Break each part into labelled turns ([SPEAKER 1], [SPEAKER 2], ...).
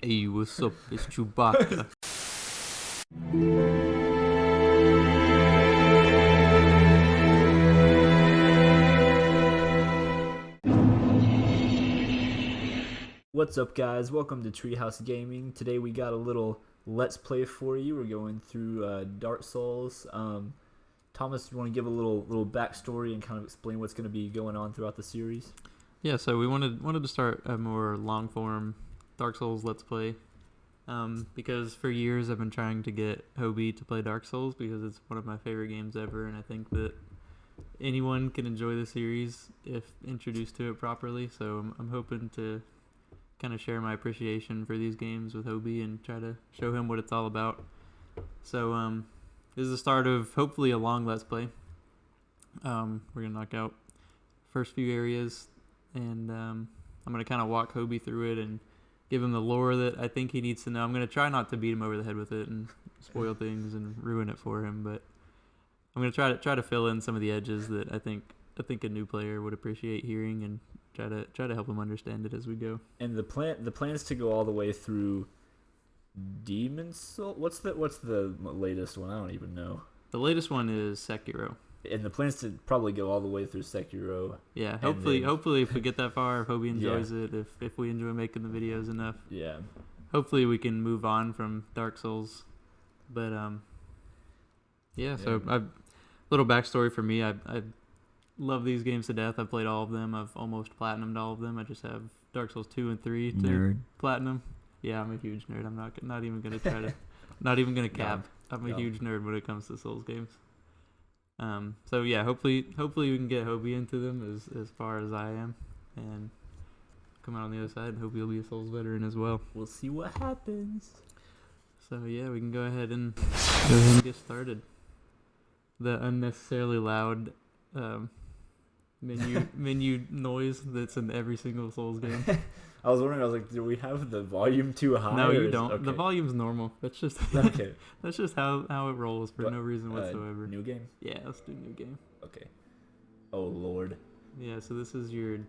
[SPEAKER 1] Hey, what's up? It's Chewbacca.
[SPEAKER 2] What's up, guys? Welcome to Treehouse Gaming. Today we got a little Let's Play for you. We're going through Dark Souls. Thomas, you want to give a little backstory and kind of explain what's going to be going on throughout the series?
[SPEAKER 1] Yeah, so we wanted to start a more long form Dark Souls Let's Play, because for years I've been trying to get Hobie to play Dark Souls because it's one of my favorite games ever, and I think that anyone can enjoy the series if introduced to it properly. So I'm hoping to kind of share my appreciation for these games with Hobie and try to show him what it's all about. So this is the start of hopefully a long Let's Play. We're gonna knock out first few areas, and I'm gonna kind of walk Hobie through it and give him the lore that I think he needs to know. I'm gonna try not to beat him over the head with it and spoil things and ruin it for him, but I'm gonna try to fill in some of the edges that I think a new player would appreciate hearing, and try to help him understand it as we go.
[SPEAKER 2] And the plan is to go all the way through Demon Soul. What's the latest one? I don't even know.
[SPEAKER 1] The latest one is Sekiro.
[SPEAKER 2] And the plan is to probably go all the way through Sekiro.
[SPEAKER 1] Yeah, hopefully if we get that far, if Hobie enjoys it, if we enjoy making the videos enough.
[SPEAKER 2] Yeah.
[SPEAKER 1] Hopefully we can move on from Dark Souls. But so little backstory for me. I love these games to death. I've played all of them. I've almost platinumed all of them. I just have Dark Souls 2 and 3 to platinum. Yeah, I'm a huge nerd. I'm not even gonna try to not even gonna cap. I'm a huge nerd when it comes to Souls games. So yeah, hopefully we can get Hobie into them as far as I am, and come out on the other side, and Hobie will be a Souls veteran as well.
[SPEAKER 2] We'll see what happens.
[SPEAKER 1] So yeah, we can go ahead and get started. The unnecessarily loud menu noise that's in every single Souls game.
[SPEAKER 2] I was wondering. I was like, do we have the volume too high?
[SPEAKER 1] No, you don't. Okay. The volume's normal. That's just
[SPEAKER 2] okay.
[SPEAKER 1] That's just how it rolls for no reason whatsoever.
[SPEAKER 2] New game?
[SPEAKER 1] Yeah, let's do new game.
[SPEAKER 2] Okay. Oh Lord.
[SPEAKER 1] Yeah, so this is your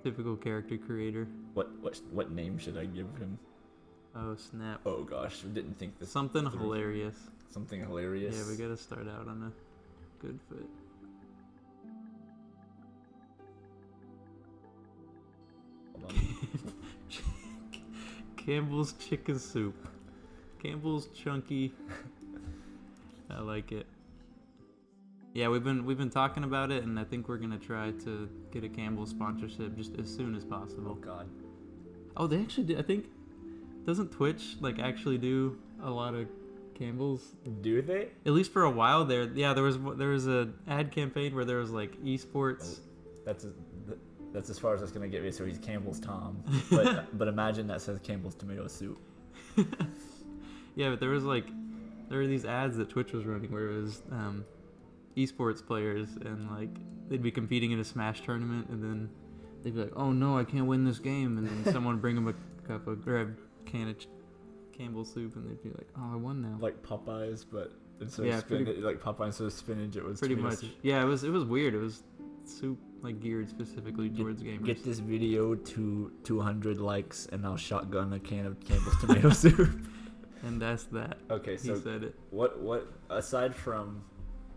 [SPEAKER 1] typical character creator.
[SPEAKER 2] What name should I give him?
[SPEAKER 1] Oh snap.
[SPEAKER 2] Oh gosh, we didn't think this.
[SPEAKER 1] Something hilarious.
[SPEAKER 2] Something hilarious.
[SPEAKER 1] Yeah, we gotta start out on a good foot. Campbell's chicken soup. Campbell's chunky. I like it. Yeah, we've been talking about it, and I think we're gonna try to get a Campbell sponsorship just as soon as possible.
[SPEAKER 2] Oh God.
[SPEAKER 1] Oh, they actually do. I think doesn't Twitch actually do a lot of Campbell's?
[SPEAKER 2] Do they?
[SPEAKER 1] At least for a while there. Yeah, there was a ad campaign where there was esports.
[SPEAKER 2] Oh, that's as far as it's gonna get me. So he's Campbell's Tom, but imagine that says Campbell's tomato soup.
[SPEAKER 1] Yeah, but there were these ads that Twitch was running where it was esports players, and they'd be competing in a Smash tournament, and then they'd be like, "Oh no, I can't win this game," and then someone bring them a can of Campbell soup, and they'd be like, "Oh, I won now." Like
[SPEAKER 2] Popeyes, but instead of spinach, like Popeyes instead of spinach, it was
[SPEAKER 1] pretty much.
[SPEAKER 2] Soup.
[SPEAKER 1] Yeah, it was weird. It was soup geared specifically towards gamers.
[SPEAKER 2] Get this video to 200 likes, and I'll shotgun a can of Campbell's tomato soup.
[SPEAKER 1] And that's that.
[SPEAKER 2] Okay, so
[SPEAKER 1] he said it.
[SPEAKER 2] What aside from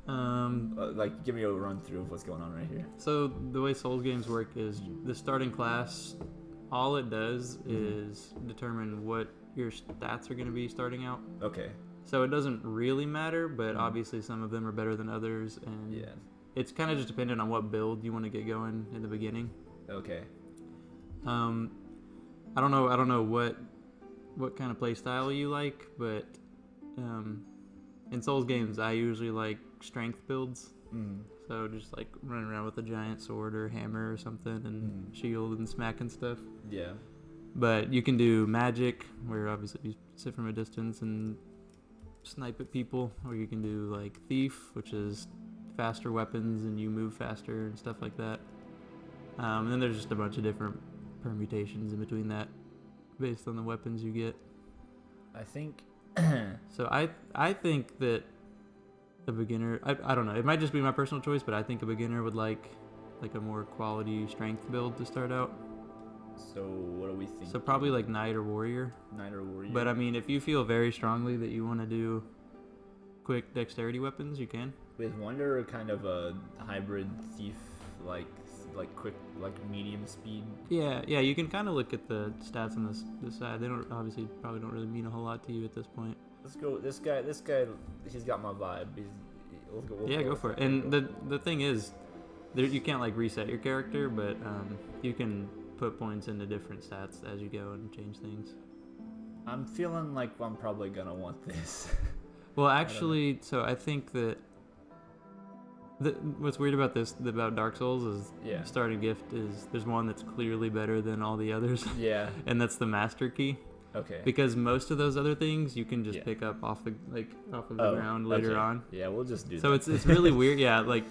[SPEAKER 2] give me a run through of what's going on right here.
[SPEAKER 1] So the way Souls games work is the starting class, all it does is determine what your stats are going to be starting out.
[SPEAKER 2] Okay.
[SPEAKER 1] So it doesn't really matter, but obviously some of them are better than others, and it's kind of just dependent on what build you want to get going in the beginning.
[SPEAKER 2] Okay.
[SPEAKER 1] I don't know what kind of play style you like, but in Souls games I usually like strength builds. So just running around with a giant sword or hammer or something, and shield and smacking stuff.
[SPEAKER 2] Yeah.
[SPEAKER 1] But you can do magic, where obviously you sit from a distance and snipe at people, or you can do thief, which is faster weapons and you move faster and stuff like that. And then there's just a bunch of different permutations in between that based on the weapons you get.
[SPEAKER 2] I think
[SPEAKER 1] so I think that a beginner, I don't know, it might just be my personal choice, but I think a beginner would like a more quality strength build to start out.
[SPEAKER 2] So what are we thinking?
[SPEAKER 1] So probably like knight or warrior.
[SPEAKER 2] Knight or warrior.
[SPEAKER 1] But I mean, if you feel very strongly that you want to do quick dexterity weapons, you can.
[SPEAKER 2] With wonder, kind of a hybrid thief, like quick, like medium speed.
[SPEAKER 1] Yeah, you can kind of look at the stats on this side. They don't obviously probably don't really mean a whole lot to you at this point.
[SPEAKER 2] Let's go. This guy, he's got my vibe. We'll
[SPEAKER 1] Go for it. And the thing is, you can't like reset your character, but you can put points into different stats as you go and change things.
[SPEAKER 2] I'm feeling like I'm probably gonna want this.
[SPEAKER 1] Well, actually, so I think that what's weird about about Dark Souls is starting gift is there's one that's clearly better than all the others.
[SPEAKER 2] Yeah.
[SPEAKER 1] And that's the master key.
[SPEAKER 2] Okay.
[SPEAKER 1] Because most of those other things you can just pick up off of the ground later on.
[SPEAKER 2] Yeah, we'll just do that.
[SPEAKER 1] So it's really weird. Yeah, like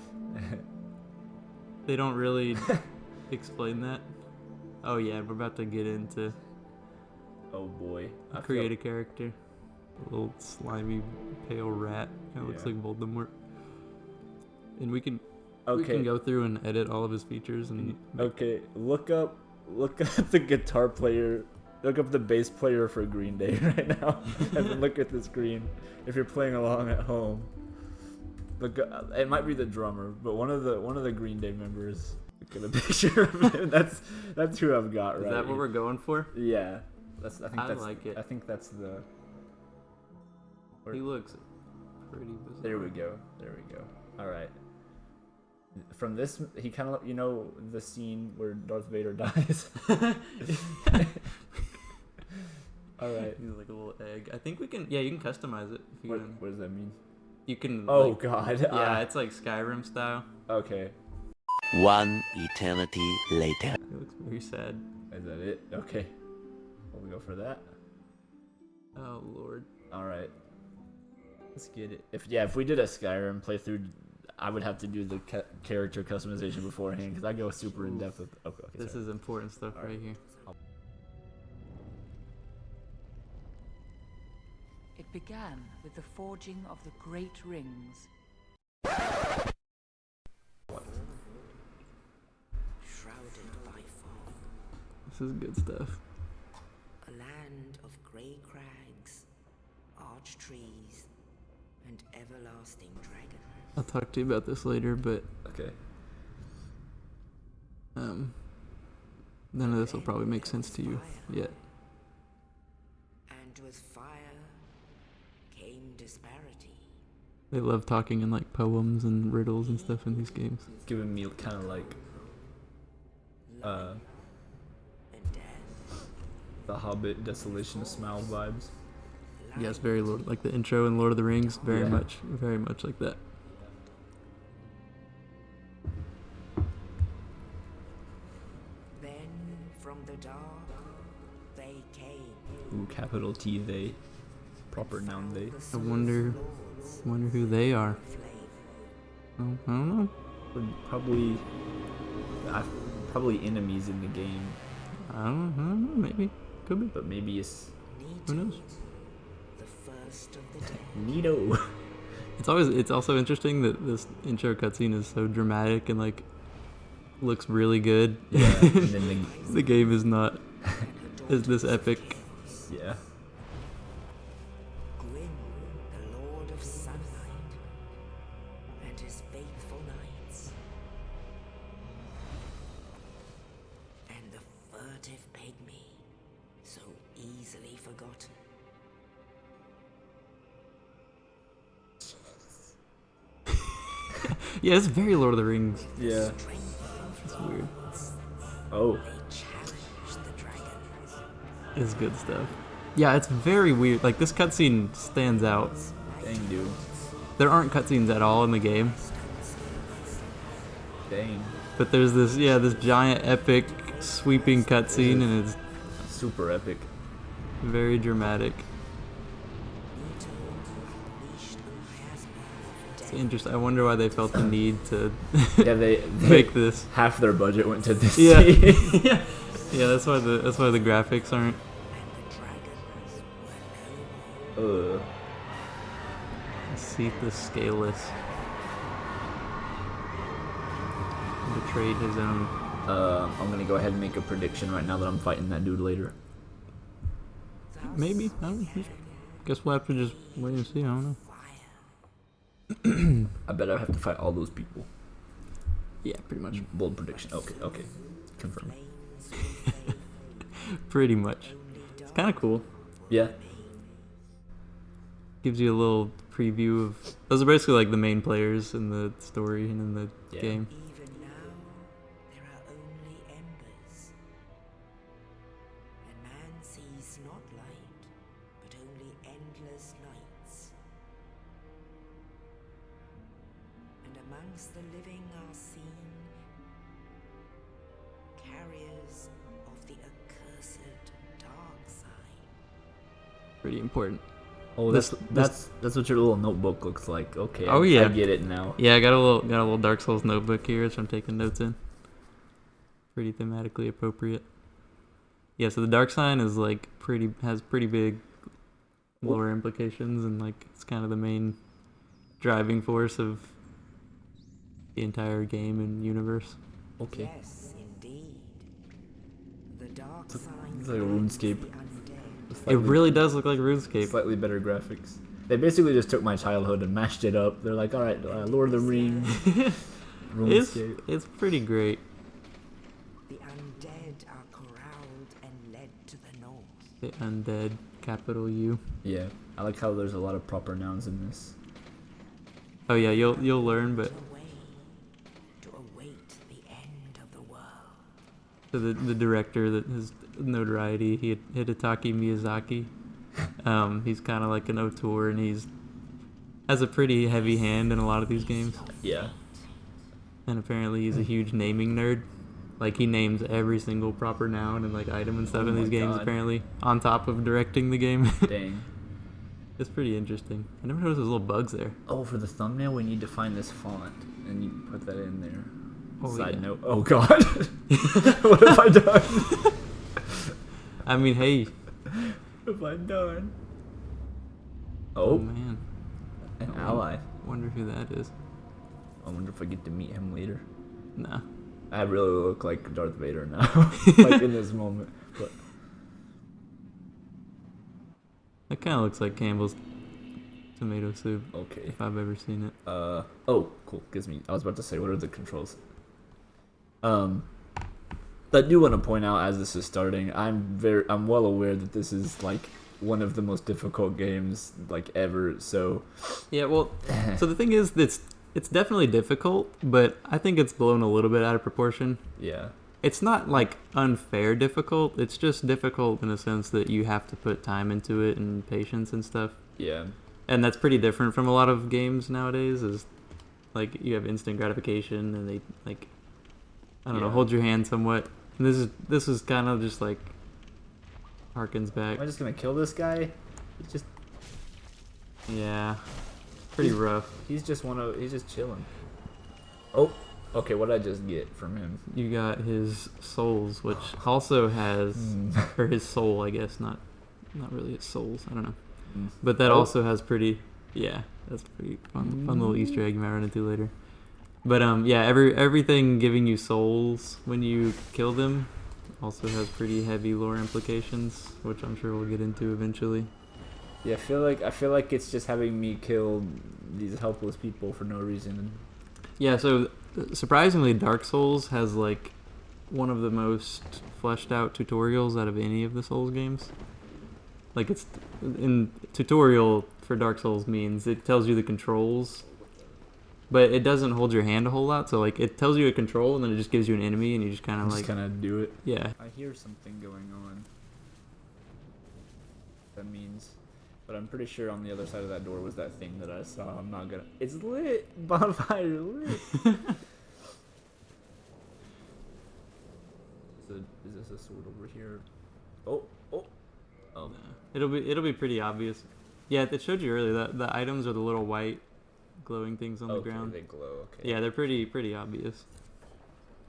[SPEAKER 1] they don't really explain that. Oh yeah, we're about to get into.
[SPEAKER 2] Oh boy.
[SPEAKER 1] Create a character. A little slimy, pale rat. Kind of looks like Voldemort. And we can go through and edit all of his features and.
[SPEAKER 2] Okay, look up the guitar player. Look up the bass player for Green Day right now, and then look at the screen. If you're playing along at home, it might be the drummer, but one of the Green Day members. Look at a picture of him. That's who I've got. Right.
[SPEAKER 1] Is that what we're going for?
[SPEAKER 2] Yeah, I
[SPEAKER 1] like it.
[SPEAKER 2] I think that's the.
[SPEAKER 1] He looks pretty bizarre.
[SPEAKER 2] There we go. All right. From this, he kind of, the scene where Darth Vader dies. All right.
[SPEAKER 1] He's like a little egg. I think we can. Yeah, you can customize it. If you
[SPEAKER 2] what does that mean?
[SPEAKER 1] You can.
[SPEAKER 2] Oh God.
[SPEAKER 1] Yeah, it's like Skyrim style.
[SPEAKER 2] Okay.
[SPEAKER 3] One eternity later.
[SPEAKER 1] It looks very sad.
[SPEAKER 2] Is that it? Okay. We'll go for that.
[SPEAKER 1] Oh Lord.
[SPEAKER 2] All right. Let's get it. If we did a Skyrim playthrough, I would have to do the character customization beforehand because I go super in depth with. Okay,
[SPEAKER 1] this is important stuff right here.
[SPEAKER 4] It began with the forging of the Great Rings.
[SPEAKER 5] Shrouded by fog,
[SPEAKER 1] This is good stuff.
[SPEAKER 5] a land of grey crags, arch trees, and everlasting dragons.
[SPEAKER 1] I'll talk to you about this later, but
[SPEAKER 2] Okay.
[SPEAKER 1] none of this will probably make sense to you yet.
[SPEAKER 5] And with fire came disparity.
[SPEAKER 1] They love talking in like poems and riddles and stuff in these games.
[SPEAKER 2] It's giving me kind of like
[SPEAKER 5] And death.
[SPEAKER 2] the Hobbit Desolation of Smile vibes.
[SPEAKER 1] Yes, very like the intro in Lord of the Rings, very much like that.
[SPEAKER 5] Then from the dark they came.
[SPEAKER 2] Ooh, capital T they, proper noun they.
[SPEAKER 1] I wonder who they are.
[SPEAKER 5] Flame.
[SPEAKER 1] Oh, I don't know.
[SPEAKER 2] Probably enemies in the game,
[SPEAKER 1] I don't know. Maybe could be.
[SPEAKER 2] but maybe it's
[SPEAKER 1] Who knows?
[SPEAKER 5] The first of the day.
[SPEAKER 2] Neato.
[SPEAKER 1] It's also interesting that this intro cutscene is so dramatic and like looks really good.
[SPEAKER 2] Yeah, and then
[SPEAKER 1] The game is not is this epic.
[SPEAKER 2] yeah.
[SPEAKER 5] Gwyn, the Lord of Sunlight, and his faithful knights. And the furtive pygmy, so easily forgotten.
[SPEAKER 1] Yeah, it's very Lord of the Rings.
[SPEAKER 2] Yeah.
[SPEAKER 1] It's weird.
[SPEAKER 2] Oh.
[SPEAKER 5] They challenged the dragons.
[SPEAKER 1] It's good stuff. Yeah, it's very weird. Like this cutscene stands out.
[SPEAKER 2] Dang, dude.
[SPEAKER 1] There aren't cutscenes at all in the game,
[SPEAKER 2] Dang.
[SPEAKER 1] but there's this giant epic sweeping cutscene and it's
[SPEAKER 2] Super epic.
[SPEAKER 1] very dramatic. It's interesting. I wonder why they felt the need to
[SPEAKER 2] Yeah, they
[SPEAKER 1] make this.
[SPEAKER 2] half their budget went to this.
[SPEAKER 1] Yeah,
[SPEAKER 2] scene.
[SPEAKER 1] yeah. That's why the graphics aren't.
[SPEAKER 5] And the dragons were no more.
[SPEAKER 1] Seat the Scaleless betrayed his own
[SPEAKER 2] I'm gonna go ahead and make a prediction right now that I'm fighting that dude later.
[SPEAKER 1] Maybe. I don't know. Guess we'll have to just wait and see. I don't know.
[SPEAKER 2] I bet I have to fight all those people.
[SPEAKER 1] Yeah, pretty much.
[SPEAKER 2] Bold prediction. Okay. Confirm.
[SPEAKER 1] Pretty much. It's kind of cool.
[SPEAKER 2] Yeah.
[SPEAKER 1] Gives you a little preview of. Those are basically like the main players in the story and in the game.
[SPEAKER 5] Even now, there are only embers. And man sees not light, but only endless nights. And amongst the living are seen carriers of the accursed dark side.
[SPEAKER 1] Pretty important.
[SPEAKER 2] Oh, that's what your little notebook looks like. Okay.
[SPEAKER 1] Oh, yeah.
[SPEAKER 2] I get it now.
[SPEAKER 1] Yeah, I got a little Dark Souls notebook here, which I'm taking notes in. Pretty thematically appropriate. Yeah, so the dark sign is like has pretty big lore implications, and like it's kind of the main driving force of the entire game and universe.
[SPEAKER 2] Okay.
[SPEAKER 5] Yes, indeed. The dark side.
[SPEAKER 2] It's like a RuneScape.
[SPEAKER 1] It really does look like RuneScape.
[SPEAKER 2] Slightly better graphics. They basically just took my childhood and mashed it up. They're like, all right, Lord of the Rings, RuneScape.
[SPEAKER 1] It's pretty great.
[SPEAKER 5] The undead are corralled and led to the north.
[SPEAKER 1] The undead, capital U.
[SPEAKER 2] Yeah, I like how there's a lot of proper nouns in this.
[SPEAKER 1] Oh yeah, you'll learn, but
[SPEAKER 5] Away to await the end of the world.
[SPEAKER 1] so the director that has notoriety, Hidetaki Miyazaki. He's kind of like an auteur, and has a pretty heavy hand in a lot of these games.
[SPEAKER 2] Yeah.
[SPEAKER 1] And apparently he's a huge naming nerd. Like he names every single proper noun and like item and stuff
[SPEAKER 2] Oh
[SPEAKER 1] in these
[SPEAKER 2] my
[SPEAKER 1] games.
[SPEAKER 2] God.
[SPEAKER 1] Apparently, on top of directing the game.
[SPEAKER 2] Dang.
[SPEAKER 1] It's pretty interesting. I never noticed those little bugs there.
[SPEAKER 2] Oh, for the thumbnail, we need to find this font, and you put that in there.
[SPEAKER 1] Oh,
[SPEAKER 2] Side
[SPEAKER 1] yeah.
[SPEAKER 2] note. Oh God. What have I done?
[SPEAKER 1] I mean, hey.
[SPEAKER 2] What have I done?
[SPEAKER 1] Oh
[SPEAKER 2] Oh,
[SPEAKER 1] man.
[SPEAKER 2] an ally.
[SPEAKER 1] Wonder who that is.
[SPEAKER 2] I wonder if I get to meet him later.
[SPEAKER 1] Nah.
[SPEAKER 2] I really look like Darth Vader now, like in this moment. But
[SPEAKER 1] That kind of looks like Campbell's tomato soup,
[SPEAKER 2] okay.
[SPEAKER 1] if I've ever seen it.
[SPEAKER 2] Oh, cool. Gives me. I was about to say, what are the controls? I do want to point out as this is starting, I'm well aware that this is like one of the most difficult games like ever. So
[SPEAKER 1] Yeah, well, so the thing is, it's definitely difficult, but I think it's blown a little bit out of proportion.
[SPEAKER 2] yeah,
[SPEAKER 1] It's not like unfair difficult. It's just difficult in a sense that you have to put time into it and patience and stuff.
[SPEAKER 2] yeah,
[SPEAKER 1] And that's pretty different from a lot of games nowadays. Is like you have instant gratification, and they like I don't know,
[SPEAKER 2] Yeah.
[SPEAKER 1] hold your hand somewhat. And this is kind of just like harkens back.
[SPEAKER 2] Am I just gonna kill this guy?
[SPEAKER 1] Yeah, pretty rough.
[SPEAKER 2] He's just chilling. Oh, okay. What did I just get from him?
[SPEAKER 1] You got his souls, which also has, or his soul, I guess, not really his souls. I don't know, but that
[SPEAKER 2] Oh.
[SPEAKER 1] also has pretty. Yeah, that's pretty fun little Easter egg you might run into later. But yeah, everything giving you souls when you kill them also has pretty heavy lore implications, which I'm sure we'll get into eventually.
[SPEAKER 2] Yeah, I feel like it's just having me kill these helpless people for no reason.
[SPEAKER 1] Yeah, so surprisingly, Dark Souls has like one of the most fleshed out tutorials out of any of the Souls games. Like it's in tutorial for Dark Souls means it tells you the controls, but it doesn't hold your hand a whole lot. So like it tells you a control and then it just gives you an enemy and you just kind of like
[SPEAKER 2] Do it.
[SPEAKER 1] yeah.
[SPEAKER 2] I hear something going on. That means, but I'm pretty sure on the other side of that door was that thing that I saw. I'm not gonna. It's lit. Bonfire lit. Is this a sword over here? Oh.
[SPEAKER 1] It'll be pretty obvious. Yeah, it showed you earlier that the items are the little white glowing things on the
[SPEAKER 2] Okay,
[SPEAKER 1] ground.
[SPEAKER 2] they glow. Okay.
[SPEAKER 1] Yeah, they're pretty obvious.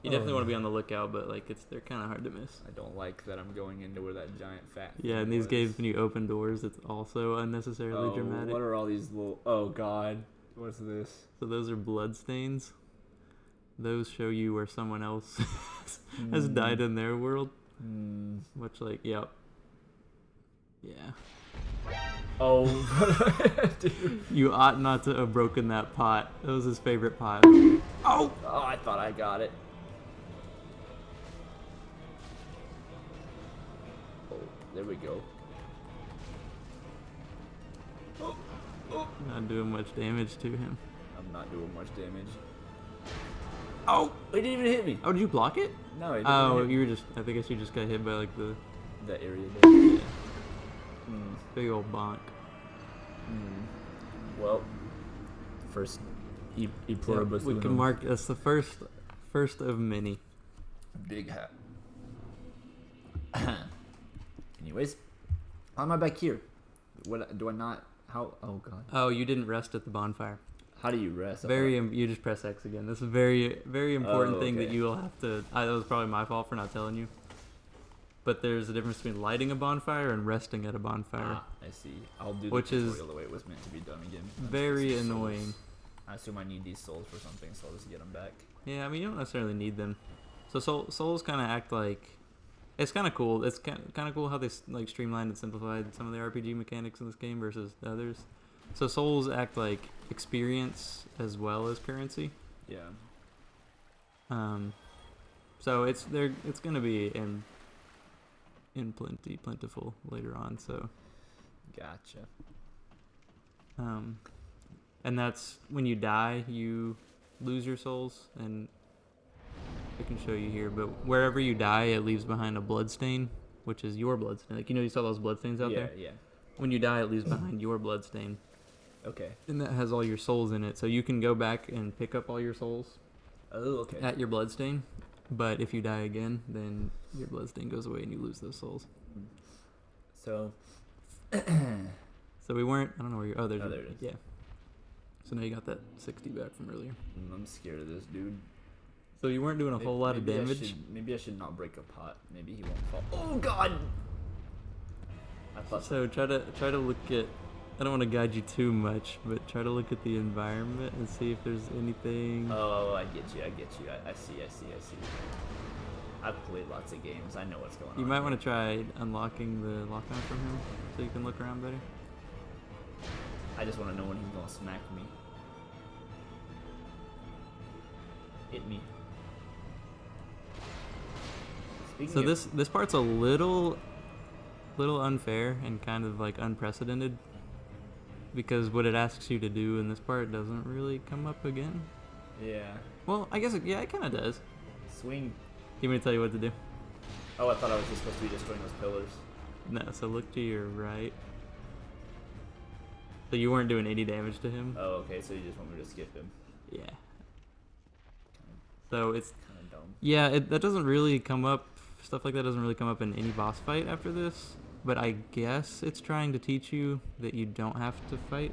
[SPEAKER 1] You definitely want to be on the lookout, but like they're kind of hard to miss.
[SPEAKER 2] I don't like that I'm going into where that giant fat.
[SPEAKER 1] Yeah,
[SPEAKER 2] thing
[SPEAKER 1] in these
[SPEAKER 2] was.
[SPEAKER 1] games when you open doors, it's also unnecessarily
[SPEAKER 2] Oh,
[SPEAKER 1] dramatic.
[SPEAKER 2] what are all these little? Oh God, what's this?
[SPEAKER 1] So those are blood stains. those show you where someone else has died in their world. Much like, yep. Yeah.
[SPEAKER 2] Oh, dude.
[SPEAKER 1] You ought not to have broken that pot. That was his favorite pot. Oh!
[SPEAKER 2] Oh, I thought I got it. Oh, there we go.
[SPEAKER 1] Not doing much damage to him.
[SPEAKER 2] I'm not doing much damage.
[SPEAKER 1] Oh!
[SPEAKER 2] He didn't even hit me.
[SPEAKER 1] Oh, did you block it?
[SPEAKER 2] No, he didn't
[SPEAKER 1] Oh,
[SPEAKER 2] hit me.
[SPEAKER 1] you were just, I guess you just got hit by like the
[SPEAKER 2] That area there.
[SPEAKER 1] yeah, big old bonk.
[SPEAKER 2] Well, first E pluribus
[SPEAKER 1] We can
[SPEAKER 2] unum.
[SPEAKER 1] mark that's the first of many.
[SPEAKER 2] Big hat. Anyways, how am I back here? What do I not? How? Oh god.
[SPEAKER 1] Oh, you didn't rest at the bonfire.
[SPEAKER 2] How do you rest?
[SPEAKER 1] You just press X again. This is a very important thing that
[SPEAKER 2] okay.
[SPEAKER 1] you will have to. That was probably my fault for not telling you. But there's a difference between lighting a bonfire and resting at a bonfire.
[SPEAKER 2] Ah, I see. I'll do the
[SPEAKER 1] Which is
[SPEAKER 2] tutorial the way it was meant to be done again.
[SPEAKER 1] Very
[SPEAKER 2] Souls.
[SPEAKER 1] annoying.
[SPEAKER 2] I assume I need these souls for something, so I'll just get them back.
[SPEAKER 1] Yeah, I mean you don't necessarily need them. So souls kind of act like it's kind of cool. It's kind of cool how they like streamlined and simplified some of the RPG mechanics in this game versus the others. So souls act like experience as well as currency.
[SPEAKER 2] Yeah.
[SPEAKER 1] So it's gonna be in plentiful later on. So
[SPEAKER 2] Gotcha.
[SPEAKER 1] and that's when you die, you lose your souls, and I can show you here. But wherever you die, it leaves behind a bloodstain, which is your bloodstain. Like you saw those bloodstains out there.
[SPEAKER 2] Yeah.
[SPEAKER 1] When you die, it leaves behind your bloodstain.
[SPEAKER 2] Okay.
[SPEAKER 1] And that has all your souls in it. So you can go back and pick up all your souls
[SPEAKER 2] Oh, okay.
[SPEAKER 1] at your bloodstain. But if you die again, then your bloodstain goes away and you lose those souls.
[SPEAKER 2] So.
[SPEAKER 1] So we weren't. I don't know where you're. Oh, there
[SPEAKER 2] it is.
[SPEAKER 1] Yeah. So now you got that 60 back from earlier.
[SPEAKER 2] I'm scared of this dude.
[SPEAKER 1] So you weren't doing a whole lot of damage.
[SPEAKER 2] Maybe I should not break a pot. Maybe he won't fall. Oh god! I thought
[SPEAKER 1] So try to look at. I don't want to guide you too much, but try to look at the environment and see if there's anything.
[SPEAKER 2] Oh, I get you. I see. I've played lots of games. I know what's going on.
[SPEAKER 1] You might want to try unlocking the lockdown from him so you can look around better.
[SPEAKER 2] I just want to know when he's gonna smack me. Hit me. Speaking
[SPEAKER 1] So
[SPEAKER 2] of,
[SPEAKER 1] this part's a little unfair and kind of like unprecedented, because what it asks you to do in this part doesn't really come up again.
[SPEAKER 2] Yeah.
[SPEAKER 1] Well, I guess it kind of does.
[SPEAKER 2] Swing.
[SPEAKER 1] You want me to tell you what to do?
[SPEAKER 2] Oh, I thought I was just supposed to be destroying those pillars.
[SPEAKER 1] No, so look to your right. So you weren't doing any damage to him?
[SPEAKER 2] Oh, okay. So you just want me to skip him?
[SPEAKER 1] Yeah. So it's
[SPEAKER 2] Kind of dumb.
[SPEAKER 1] yeah, that doesn't really come up. Stuff like that doesn't really come up in any boss fight after this. But I guess it's trying to teach you that you don't have to fight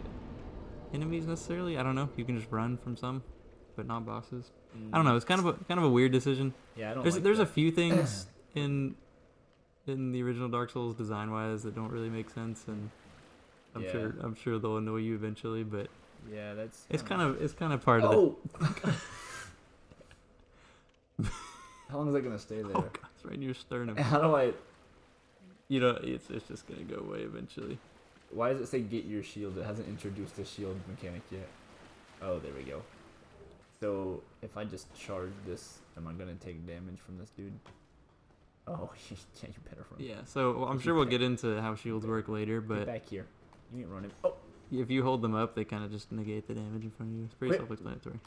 [SPEAKER 1] enemies necessarily. I don't know. You can just run from some, but not bosses. I don't know. It's kind of a weird decision.
[SPEAKER 2] Yeah, I don't.
[SPEAKER 1] There's a few things in the original Dark Souls design wise that don't really make sense, and I'm sure they'll annoy you eventually. But
[SPEAKER 2] yeah, that's.
[SPEAKER 1] it's kind of part of it.
[SPEAKER 2] Oh. How long is that gonna stay there?
[SPEAKER 1] Oh God, it's right in your sternum.
[SPEAKER 2] How do I?
[SPEAKER 1] You know, it's just gonna go away eventually.
[SPEAKER 2] Why does it say get your shield? It hasn't introduced the shield mechanic yet. Oh, there we go. So if I just charge this, am I gonna take damage from this dude? Oh, yeah, you better run.
[SPEAKER 1] Yeah. So I'm sure we'll get into how shields work later,
[SPEAKER 2] Get
[SPEAKER 1] but
[SPEAKER 2] back here. You ain't running. Oh.
[SPEAKER 1] if you hold them up, they kind of just negate the damage in front of you. It's pretty
[SPEAKER 2] Wait.
[SPEAKER 1] self-explanatory.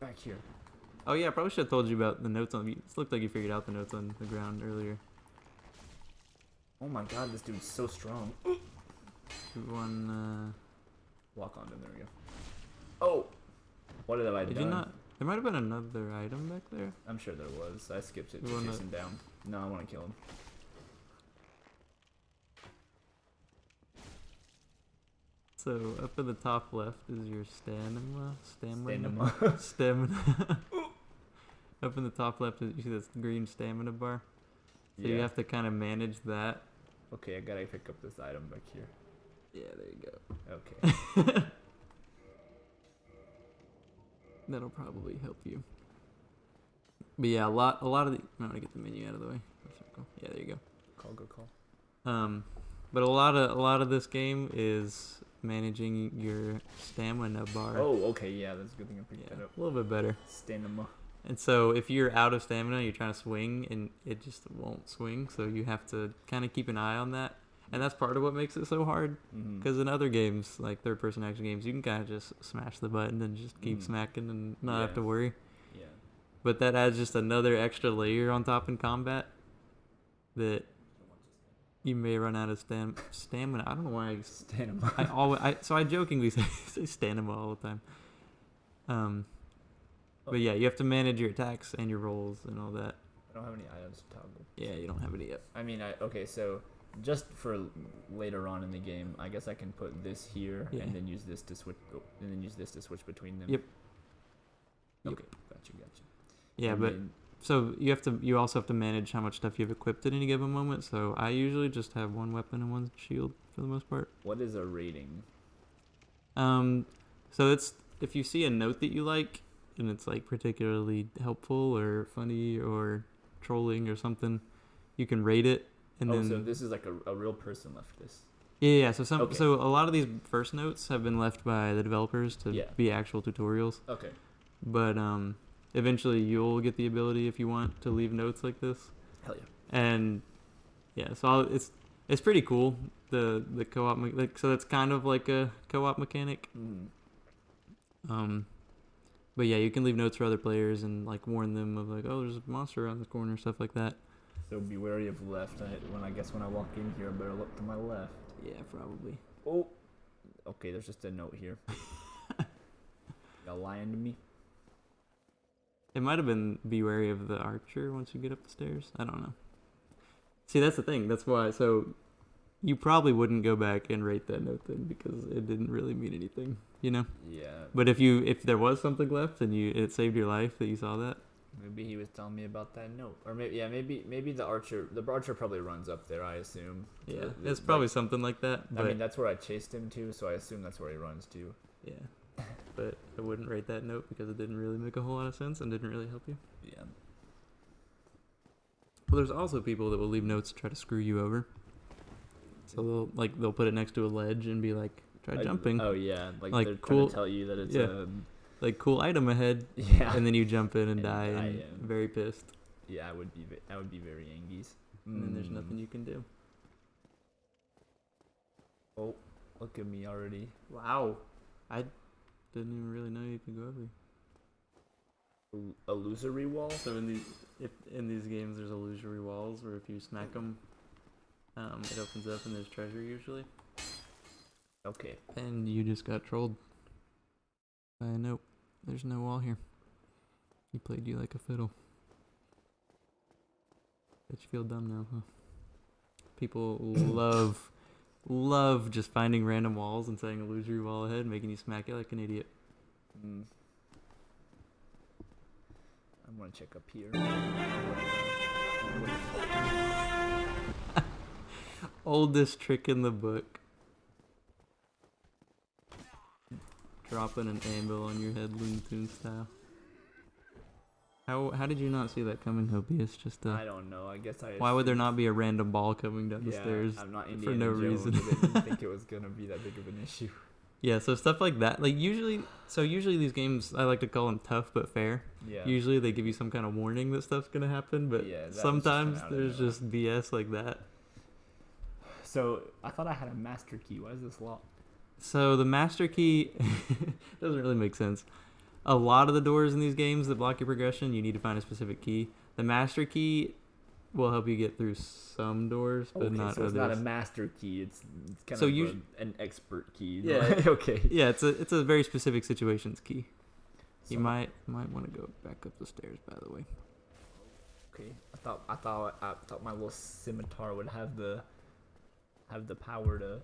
[SPEAKER 2] Back here.
[SPEAKER 1] Oh yeah, I probably should have told you about the notes on. It looked like you figured out the notes on the ground earlier.
[SPEAKER 2] Oh my god, this dude's so strong.
[SPEAKER 1] One.
[SPEAKER 2] Walk on him. There we go. Oh. What have I
[SPEAKER 1] Did
[SPEAKER 2] done?
[SPEAKER 1] you not? There might have been another item back there.
[SPEAKER 2] I'm sure there was. I skipped it
[SPEAKER 1] You
[SPEAKER 2] to
[SPEAKER 1] wanna-
[SPEAKER 2] chase him down. No, I want to kill him.
[SPEAKER 1] So up at the top left is your stamina. Up in the top left, you see this green stamina bar. So you have to kind of manage that.
[SPEAKER 2] Okay, I gotta pick up this item back here.
[SPEAKER 1] Yeah, there you go.
[SPEAKER 2] Okay.
[SPEAKER 1] that'll probably help you. But yeah, a lot of the. I'm gonna get the menu out of the way. Yeah, there you go.
[SPEAKER 2] Good call.
[SPEAKER 1] But a lot of this game is managing your stamina bar.
[SPEAKER 2] Oh, okay, yeah, that's a good thing I picked that up.
[SPEAKER 1] A little bit better.
[SPEAKER 2] Stamina.
[SPEAKER 1] And so if you're out of stamina, you're trying to swing, and it just won't swing. So you have to kind of keep an eye on that. And that's part of what makes it so hard. Because in other games, like third-person action games, you can kind of just smash the button and just keep smacking and not have to worry.
[SPEAKER 2] Yeah.
[SPEAKER 1] But that adds just another extra layer on top in combat that you may run out of stamina. I don't know why
[SPEAKER 2] Stamina.
[SPEAKER 1] I jokingly say stamina all the time. But yeah, you have to manage your attacks and your rolls and all that.
[SPEAKER 2] I don't have any items to toggle.
[SPEAKER 1] Yeah, you don't have any yet.
[SPEAKER 2] I mean, okay, so just for later on in the game, I guess I can put this here and then use this to switch, between them.
[SPEAKER 1] Yep.
[SPEAKER 2] Okay, gotcha.
[SPEAKER 1] Yeah,
[SPEAKER 2] And
[SPEAKER 1] but
[SPEAKER 2] then-
[SPEAKER 1] so you also have to manage how much stuff you have equipped at any given moment. So I usually just have one weapon and one shield for the most part.
[SPEAKER 2] what is a rating?
[SPEAKER 1] So it's if you see a note that you like and it's like particularly helpful or funny or trolling or something, you can rate it. And then
[SPEAKER 2] So this is like a real person left this.
[SPEAKER 1] yeah. So
[SPEAKER 2] Okay.
[SPEAKER 1] so a lot of these first notes have been left by the developers to
[SPEAKER 2] Yeah.
[SPEAKER 1] be actual tutorials.
[SPEAKER 2] Okay.
[SPEAKER 1] But eventually you'll get the ability if you want to leave notes like this.
[SPEAKER 2] Hell yeah.
[SPEAKER 1] And yeah, so it's pretty cool. The co-op so that's kind of like a co-op mechanic. But yeah, you can leave notes for other players and like warn them of like, oh, there's a monster around this corner, stuff like that.
[SPEAKER 2] So be wary of left. When I walk in here, I better look to my left.
[SPEAKER 1] Yeah, probably.
[SPEAKER 2] Oh. Okay, there's just a note here. Y'all lying to me?
[SPEAKER 1] It might have been be wary of the archer once you get up the stairs. I don't know. See, that's the thing. That's why. So you probably wouldn't go back and rate that note then because it didn't really mean anything, you know?
[SPEAKER 2] Yeah.
[SPEAKER 1] But if there was something left and it saved your life that you saw that.
[SPEAKER 2] Maybe he was telling me about that note, or maybe the archer probably runs up there. I assume.
[SPEAKER 1] Yeah, it's probably something like that. But
[SPEAKER 2] I mean, that's where I chased him to, so I assume that's where he runs to.
[SPEAKER 1] yeah, but I wouldn't rate that note because it didn't really make a whole lot of sense and didn't really help you.
[SPEAKER 2] Yeah.
[SPEAKER 1] Well, there's also people that will leave notes to try to screw you over. So they'll put it next to a ledge and be like, try jumping.
[SPEAKER 2] Oh yeah, like they're
[SPEAKER 1] cool,
[SPEAKER 2] trying to tell you that it's
[SPEAKER 1] like cool item ahead.
[SPEAKER 2] Yeah.
[SPEAKER 1] And then you jump in and
[SPEAKER 2] And
[SPEAKER 1] die
[SPEAKER 2] die,
[SPEAKER 1] and
[SPEAKER 2] yeah.
[SPEAKER 1] very pissed.
[SPEAKER 2] Yeah, I would be very angies.
[SPEAKER 1] And then there's nothing you can do.
[SPEAKER 2] Oh, look at me already.
[SPEAKER 1] Wow, I didn't even really know you could go over.
[SPEAKER 2] Illusory wall.
[SPEAKER 1] So in these games, there's illusory walls where if you smack them, it opens up and there's treasure usually.
[SPEAKER 2] Okay.
[SPEAKER 1] And you just got trolled. Nope, there's no wall here. He played you like a fiddle. Bet you feel dumb now, huh? People love just finding random walls and saying illusory wall ahead, making you smack it like an idiot.
[SPEAKER 2] I'm gonna check up here.
[SPEAKER 1] Oldest trick in the book. Dropping an anvil on your head, Looney Tunes style. How did you not see that coming, Hopius?
[SPEAKER 2] I don't know. I guess I.
[SPEAKER 1] Why would there not be a random ball coming down the stairs
[SPEAKER 2] I'm not
[SPEAKER 1] for
[SPEAKER 2] Indiana
[SPEAKER 1] no
[SPEAKER 2] Jones.
[SPEAKER 1] reason?
[SPEAKER 2] I didn't think it was gonna be that big of an issue.
[SPEAKER 1] Yeah, so stuff like that. Like usually these games, I like to call them tough but fair.
[SPEAKER 2] Yeah.
[SPEAKER 1] Usually they give you some kind of warning that stuff's gonna happen, but
[SPEAKER 2] Yeah, that was just
[SPEAKER 1] sometimes
[SPEAKER 2] kinda out of
[SPEAKER 1] there's
[SPEAKER 2] nowhere.
[SPEAKER 1] just BS like that.
[SPEAKER 2] So I thought I had a master key. Why is this locked?
[SPEAKER 1] So the master key doesn't really make sense. A lot of the doors in these games that block your progression, you need to find a specific key. The master key will help you get through some doors, but not
[SPEAKER 2] so
[SPEAKER 1] others.
[SPEAKER 2] it's not a master key. It's kind
[SPEAKER 1] So
[SPEAKER 2] of an expert key.
[SPEAKER 1] Yeah.
[SPEAKER 2] Okay.
[SPEAKER 1] Yeah, it's a very specific situations key. You
[SPEAKER 2] So-
[SPEAKER 1] might want to go back up the stairs, by the way.
[SPEAKER 2] Okay. I thought my little scimitar would have the power to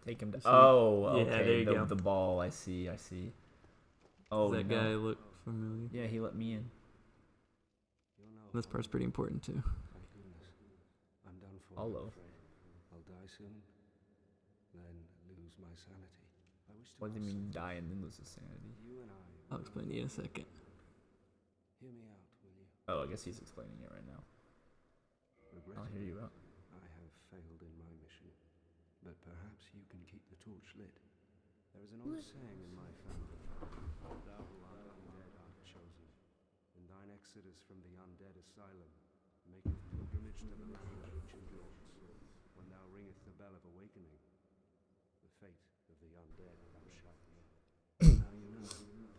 [SPEAKER 2] take him down.
[SPEAKER 1] See?
[SPEAKER 2] Oh,
[SPEAKER 1] Yeah,
[SPEAKER 2] okay.
[SPEAKER 1] there you go.
[SPEAKER 2] The ball. I see. Oh,
[SPEAKER 1] Does that
[SPEAKER 2] no.
[SPEAKER 1] guy look familiar?
[SPEAKER 2] Yeah, he let me in.
[SPEAKER 1] This part's pretty important too.
[SPEAKER 6] Thank goodness. I'm done for.
[SPEAKER 2] Hollow.
[SPEAKER 6] I'll die soon, then lose my sanity. I wish to
[SPEAKER 2] What does it
[SPEAKER 6] ask
[SPEAKER 2] mean
[SPEAKER 6] something.
[SPEAKER 2] die and then lose his sanity?
[SPEAKER 6] You and I.
[SPEAKER 1] I'll explain to you in a second.
[SPEAKER 6] Hear me out, will you?
[SPEAKER 2] Oh, I guess he's explaining it right now. I'll hear you out.
[SPEAKER 6] I have failed in my mission, but perhaps you can keep the torch lit. There is an old saying in my family: "Thou who art undead art chosen, and thine exodus from the undead asylum maketh pilgrimage to the land of ancient lords. When thou ringeth the bell of awakening, the fate of the undead thou shalt know." Now you know,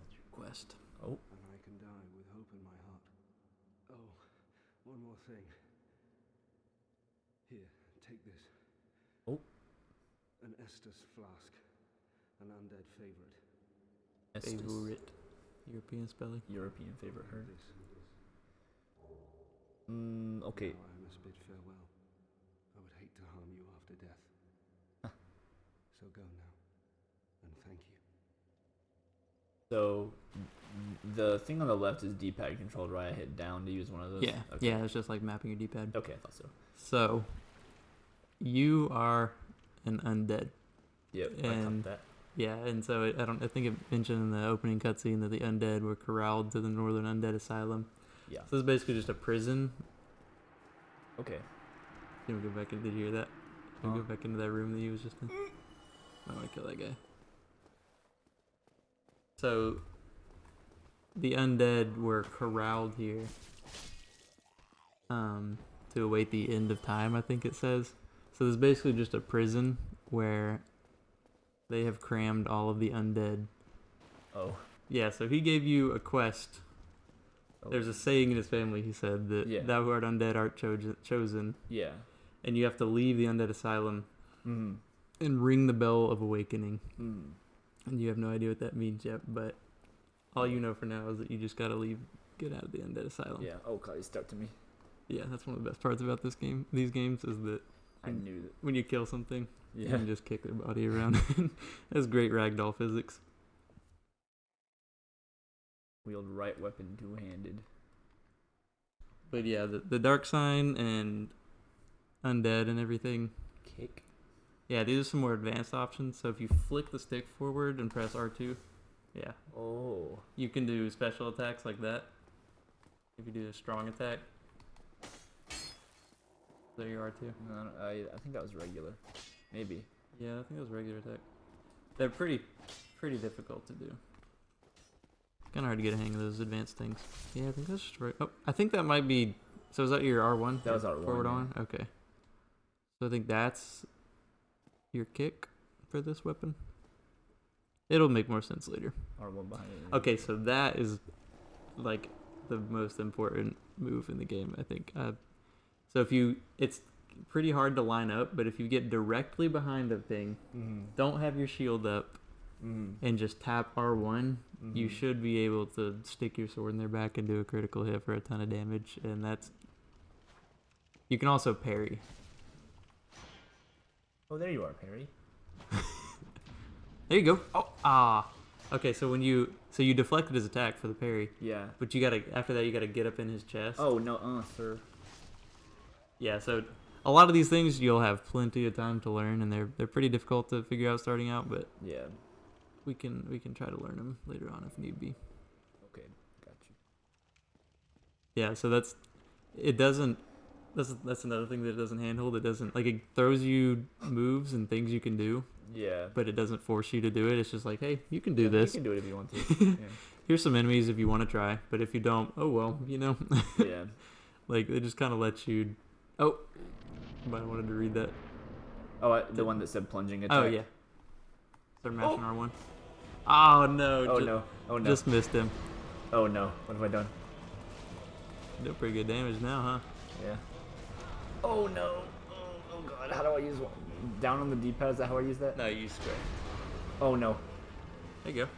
[SPEAKER 1] That's your quest.
[SPEAKER 2] Oh,
[SPEAKER 6] and I can die with hope in my heart. Oh, one more thing. Here, take this.
[SPEAKER 2] oh,
[SPEAKER 6] An Estus flask. An undead favorite.
[SPEAKER 2] Estus.
[SPEAKER 1] Favorite. European spelling.
[SPEAKER 2] European favorite herb.
[SPEAKER 6] This.
[SPEAKER 2] Okay.
[SPEAKER 6] Now I must bid farewell. I would hate to harm you after death. So go now. And thank you.
[SPEAKER 2] So the thing on the left is D-pad controlled, right? I hit down to use one of those.
[SPEAKER 1] Yeah.
[SPEAKER 2] Okay.
[SPEAKER 1] Yeah, it's just like mapping your D-pad.
[SPEAKER 2] Okay, I thought so.
[SPEAKER 1] So, you are an undead.
[SPEAKER 2] Yep. I
[SPEAKER 1] And-
[SPEAKER 2] caught that.
[SPEAKER 1] Yeah, and so I think it mentioned in the opening cutscene that the undead were corralled to the Northern Undead Asylum.
[SPEAKER 2] Yeah.
[SPEAKER 1] So this is basically just a prison.
[SPEAKER 2] Okay.
[SPEAKER 1] You want to go back in? Did you hear that? You wanna
[SPEAKER 2] Huh?
[SPEAKER 1] go back into that room that he was just in. I want to kill that guy. So the undead were corralled here, to await the end of time. I think it says. So there's basically just a prison where they have crammed all of the undead.
[SPEAKER 2] Oh.
[SPEAKER 1] Yeah, so he gave you a quest.
[SPEAKER 2] Oh.
[SPEAKER 1] There's a saying in his family, he said, that
[SPEAKER 2] Yeah.
[SPEAKER 1] thou who art undead art chosen,
[SPEAKER 2] Yeah.
[SPEAKER 1] and you have to leave the undead asylum
[SPEAKER 2] Mm.
[SPEAKER 1] and ring the bell of awakening.
[SPEAKER 2] Mm.
[SPEAKER 1] And you have no idea what that means yet, but all you know for now is that you just gotta leave, get out of the undead asylum.
[SPEAKER 2] Yeah. Oh, God, he stuck to me.
[SPEAKER 1] Yeah, that's one of the best parts about this game. These games is that
[SPEAKER 2] I knew that.
[SPEAKER 1] when you kill something, you
[SPEAKER 2] Yeah.
[SPEAKER 1] can just kick their body around. That's great ragdoll physics.
[SPEAKER 2] Wield right weapon two-handed.
[SPEAKER 1] But yeah, the dark sign and undead and everything.
[SPEAKER 2] Kick.
[SPEAKER 1] Yeah, these are some more advanced options. So if you flick the stick forward and press R2, yeah,
[SPEAKER 2] Oh.
[SPEAKER 1] you can do special attacks like that. If you do a strong attack, there you are too.
[SPEAKER 2] No, I think that was regular. Maybe.
[SPEAKER 1] Yeah, I think that was regular attack. They're pretty difficult to do. Kind of hard to get a hang of those advanced things. Yeah, I think that's just right. Oh, I think that might be. So is that your R1?
[SPEAKER 2] That was R1,
[SPEAKER 1] Forward
[SPEAKER 2] yeah.
[SPEAKER 1] on. Okay. So I think that's your kick for this weapon. It'll make more sense later.
[SPEAKER 2] R1 behind it.
[SPEAKER 1] Okay, so that is like the most important move in the game, I think. So if you, it's pretty hard to line up, but if you get directly behind a thing,
[SPEAKER 2] Mm-hmm.
[SPEAKER 1] don't have your shield up,
[SPEAKER 2] Mm-hmm.
[SPEAKER 1] and just tap R1, you
[SPEAKER 2] Mhm.
[SPEAKER 1] should be able to stick your sword in their back and do a critical hit for a ton of damage, and that's. You can also parry.
[SPEAKER 2] Oh, there you are, Perry.
[SPEAKER 1] There you go. Oh, okay, so you deflected his attack for the parry,
[SPEAKER 2] Yeah.
[SPEAKER 1] but after that you gotta get up in his chest.
[SPEAKER 2] Oh, no, sir.
[SPEAKER 1] Yeah, so a lot of these things you'll have plenty of time to learn, and they're pretty difficult to figure out starting out, but
[SPEAKER 2] Yeah.
[SPEAKER 1] we can try to learn them later on if need be.
[SPEAKER 2] Okay, got you.
[SPEAKER 1] Yeah, so that's another thing that it doesn't handhold. It doesn't, like, it throws you moves and things you can do,
[SPEAKER 2] Yeah.
[SPEAKER 1] but it doesn't force you to do it. It's just like, hey, you can do
[SPEAKER 2] Yeah,
[SPEAKER 1] this.
[SPEAKER 2] You can do it if you want to. Yeah.
[SPEAKER 1] Here's some enemies if you want to try, but if you don't, oh well,
[SPEAKER 2] Yeah.
[SPEAKER 1] like they just kind of let you. Oh, might have wanted to read that.
[SPEAKER 2] Oh, the one that said plunging attack.
[SPEAKER 1] Oh yeah. Start mashing R1. Oh no.
[SPEAKER 2] Oh no. Oh no.
[SPEAKER 1] Just missed him.
[SPEAKER 2] Oh no. What have I done?
[SPEAKER 1] Did pretty good damage now, huh?
[SPEAKER 2] Yeah. Oh no. Oh god. How do I use one? Down on the D-pad. Is that how I use that?
[SPEAKER 1] No, you square.
[SPEAKER 2] Oh no.
[SPEAKER 1] There you go.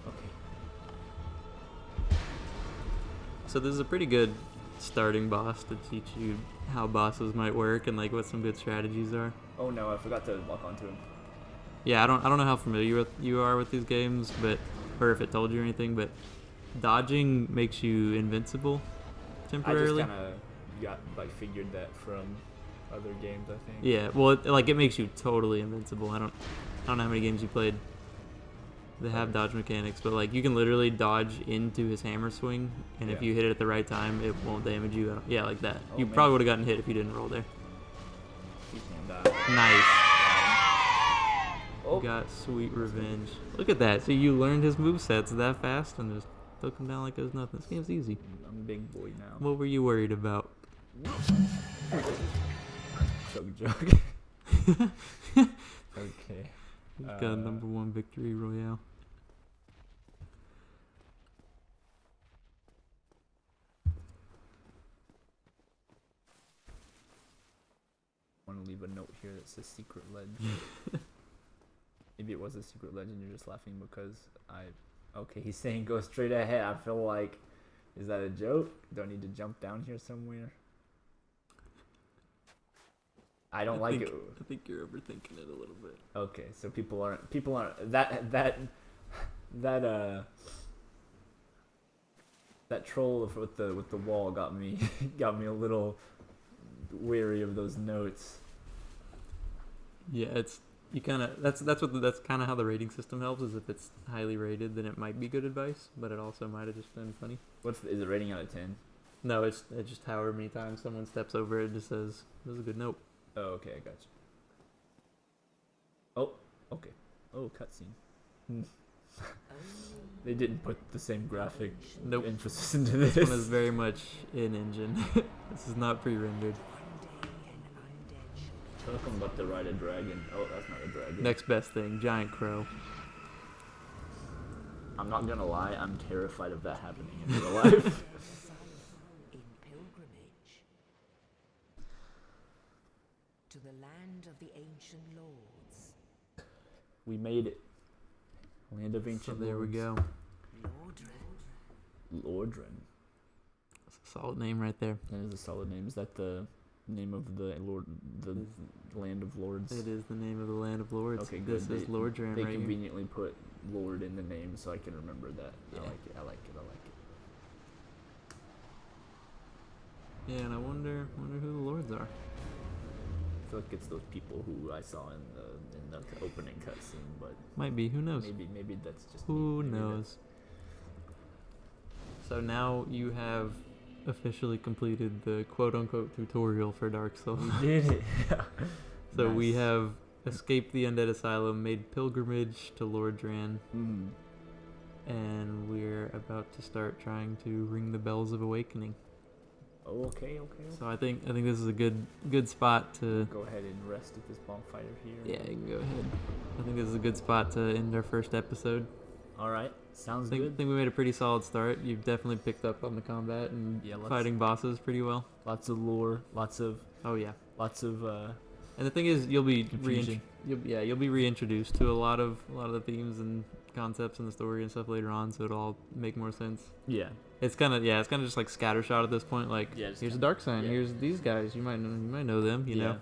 [SPEAKER 2] Okay.
[SPEAKER 1] So this is a pretty good starting boss to teach you how bosses might work and like what some good strategies are.
[SPEAKER 2] Oh no. I forgot to lock onto him.
[SPEAKER 1] Yeah, I don't know how familiar you are with these games, or if it told you or anything, but dodging makes you invincible temporarily.
[SPEAKER 2] I just kind of figured that from other games. I think.
[SPEAKER 1] Yeah, well, it makes you totally invincible. I don't know how many games you played. They have dodge mechanics, but like you can literally dodge into his hammer swing, and if
[SPEAKER 2] Yeah.
[SPEAKER 1] you hit it at the right time, it won't damage you. Yeah, like that.
[SPEAKER 2] Oh,
[SPEAKER 1] You
[SPEAKER 2] man.
[SPEAKER 1] probably would have gotten hit if you didn't roll there.
[SPEAKER 2] He can't die.
[SPEAKER 1] Nice.
[SPEAKER 2] Oh.
[SPEAKER 1] You got sweet revenge. Look at that. So you learned his movesets that fast and just took him down like it was nothing. This game's easy.
[SPEAKER 2] I'm a big boy now.
[SPEAKER 1] What were you worried about?
[SPEAKER 2] Chug jug. Okay.
[SPEAKER 1] He's got a number 1 victory royale.
[SPEAKER 2] I want to leave a note here that says secret ledge. Maybe it was a secret ledge and you're just laughing because okay, he's saying go straight ahead. I feel like, is that a joke? Do I need to jump down here somewhere? I don't like it.
[SPEAKER 1] I think you're overthinking it a little bit.
[SPEAKER 2] Okay, so people aren't that troll with the wall got me a little wary of those notes.
[SPEAKER 1] Yeah, it's you kind of that's kind of how the rating system helps. Is if it's highly rated, then it might be good advice, but it also might have just been funny.
[SPEAKER 2] Is it rating out of 10?
[SPEAKER 1] No, it's just however many times someone steps over it, just says this is a good note.
[SPEAKER 2] Oh, okay, I got you. Oh, okay. Oh, cutscene. They didn't put the same graphic
[SPEAKER 1] Nope.
[SPEAKER 2] emphasis into this.
[SPEAKER 1] This one is very much in engine. This is not pre-rendered.
[SPEAKER 2] Talk about to ride a dragon. Oh, that's not a dragon.
[SPEAKER 1] Next best thing, giant crow.
[SPEAKER 2] I'm not gonna lie, I'm terrified of that happening in real life.
[SPEAKER 5] In pilgrimage to the land of the ancient lords.
[SPEAKER 2] We made it. Land of ancient
[SPEAKER 1] So there we
[SPEAKER 2] lords.
[SPEAKER 1] go.
[SPEAKER 2] Lordran.
[SPEAKER 1] That's a solid name right there.
[SPEAKER 2] That is a solid name. Is that the name of the land of lords?
[SPEAKER 1] It is the name of the land of lords.
[SPEAKER 2] Okay, good.
[SPEAKER 1] This is Lordran
[SPEAKER 2] They
[SPEAKER 1] right here.
[SPEAKER 2] conveniently put Lord in the name so I can remember that.
[SPEAKER 1] Yeah.
[SPEAKER 2] I like it.
[SPEAKER 1] Yeah, and I wonder who the lords are.
[SPEAKER 2] I feel like it's those people who I saw in the opening cutscene, but
[SPEAKER 1] Might be. Who knows?
[SPEAKER 2] maybe that's just
[SPEAKER 1] Who
[SPEAKER 2] me. Maybe
[SPEAKER 1] knows? So now you have officially completed the quote-unquote tutorial for Dark Souls.
[SPEAKER 2] We did it.
[SPEAKER 1] So we
[SPEAKER 2] Nice.
[SPEAKER 1] have escaped the Undead Asylum, made pilgrimage to Lordran,
[SPEAKER 2] Mm.
[SPEAKER 1] and we're about to start trying to ring the bells of awakening.
[SPEAKER 2] Oh, okay.
[SPEAKER 1] So I think this is a good spot to.
[SPEAKER 2] Go ahead and rest at this bonfire here.
[SPEAKER 1] Yeah, you can go ahead. I think this is a good spot to end our first episode.
[SPEAKER 2] All right. Sounds
[SPEAKER 1] I
[SPEAKER 2] good.
[SPEAKER 1] think we made a pretty solid start. You've definitely picked up on the combat and
[SPEAKER 2] Yeah,
[SPEAKER 1] fighting bosses pretty well.
[SPEAKER 2] Lots of lore. Lots of.
[SPEAKER 1] Oh yeah.
[SPEAKER 2] And
[SPEAKER 1] And the thing is, you'll be
[SPEAKER 2] Confusion.
[SPEAKER 1] you'll be reintroduced to a lot of the themes and concepts in the story and stuff later on, so it'll all make more sense.
[SPEAKER 2] yeah.
[SPEAKER 1] It's kind of just like scattershot at this point. Like,
[SPEAKER 2] Yeah, just
[SPEAKER 1] here's a
[SPEAKER 2] kinda-
[SPEAKER 1] dark sign.
[SPEAKER 2] yeah.
[SPEAKER 1] Here's these guys. You might know them. You
[SPEAKER 2] Yeah.
[SPEAKER 1] know,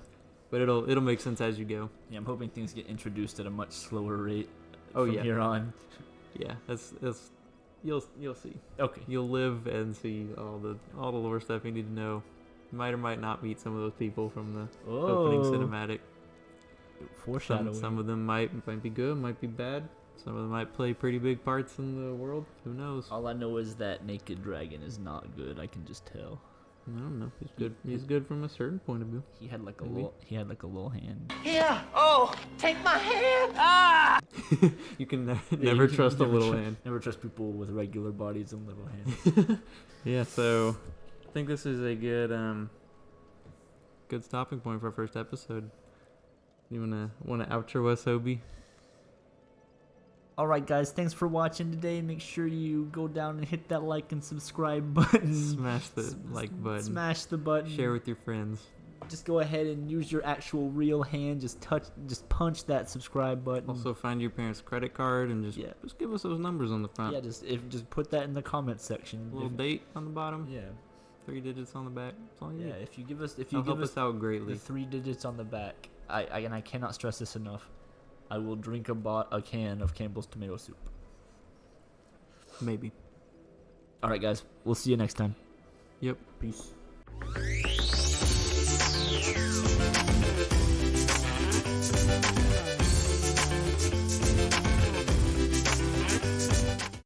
[SPEAKER 1] but it'll make sense as you go.
[SPEAKER 2] Yeah, I'm hoping things get introduced at a much slower rate.
[SPEAKER 1] Oh,
[SPEAKER 2] from
[SPEAKER 1] yeah.
[SPEAKER 2] here on.
[SPEAKER 1] Yeah, that's you'll see.
[SPEAKER 2] Okay.
[SPEAKER 1] You'll live and see all the lore stuff you need to know. You might or might not meet some of those people from the opening cinematic.
[SPEAKER 2] Foreshadowing.
[SPEAKER 1] Some of them might be good, might be bad. Some of them might play pretty big parts in the world. Who knows?
[SPEAKER 2] All I know is that Naked Dragon is not good. I can just tell.
[SPEAKER 1] I don't know. He's good. He's good from a certain point of view.
[SPEAKER 2] He had like a
[SPEAKER 1] Maybe.
[SPEAKER 2] little hand.
[SPEAKER 7] Here! Oh! Take my hand! Ah!
[SPEAKER 1] You can
[SPEAKER 2] Yeah,
[SPEAKER 1] never
[SPEAKER 2] you can
[SPEAKER 1] trust a
[SPEAKER 2] never
[SPEAKER 1] little
[SPEAKER 2] tr-
[SPEAKER 1] hand.
[SPEAKER 2] Never trust people with regular bodies and little hands.
[SPEAKER 1] Yeah. So, I think this is a good stopping point for our first episode. You wanna outro us, Hobie?
[SPEAKER 2] Alright guys, thanks for watching today. Make sure you go down and hit that like and subscribe button.
[SPEAKER 1] Smash the like button.
[SPEAKER 2] Smash the button.
[SPEAKER 1] Share with your friends.
[SPEAKER 2] Just go ahead and use your actual real hand. Just punch that subscribe button.
[SPEAKER 1] Also, find your parents' credit card and just give us those numbers on the front.
[SPEAKER 2] Yeah, just put that in the comment section.
[SPEAKER 1] A little date on the bottom.
[SPEAKER 2] Yeah.
[SPEAKER 1] 3 digits on the back. That's all you
[SPEAKER 2] Yeah,
[SPEAKER 1] need.
[SPEAKER 2] if you give us
[SPEAKER 1] That'll help us out greatly.
[SPEAKER 2] the 3 digits on the back, I cannot stress this enough. I will drink a can of Campbell's tomato soup.
[SPEAKER 1] Maybe.
[SPEAKER 2] All right, guys. We'll see you next time.
[SPEAKER 1] Yep.
[SPEAKER 2] Peace.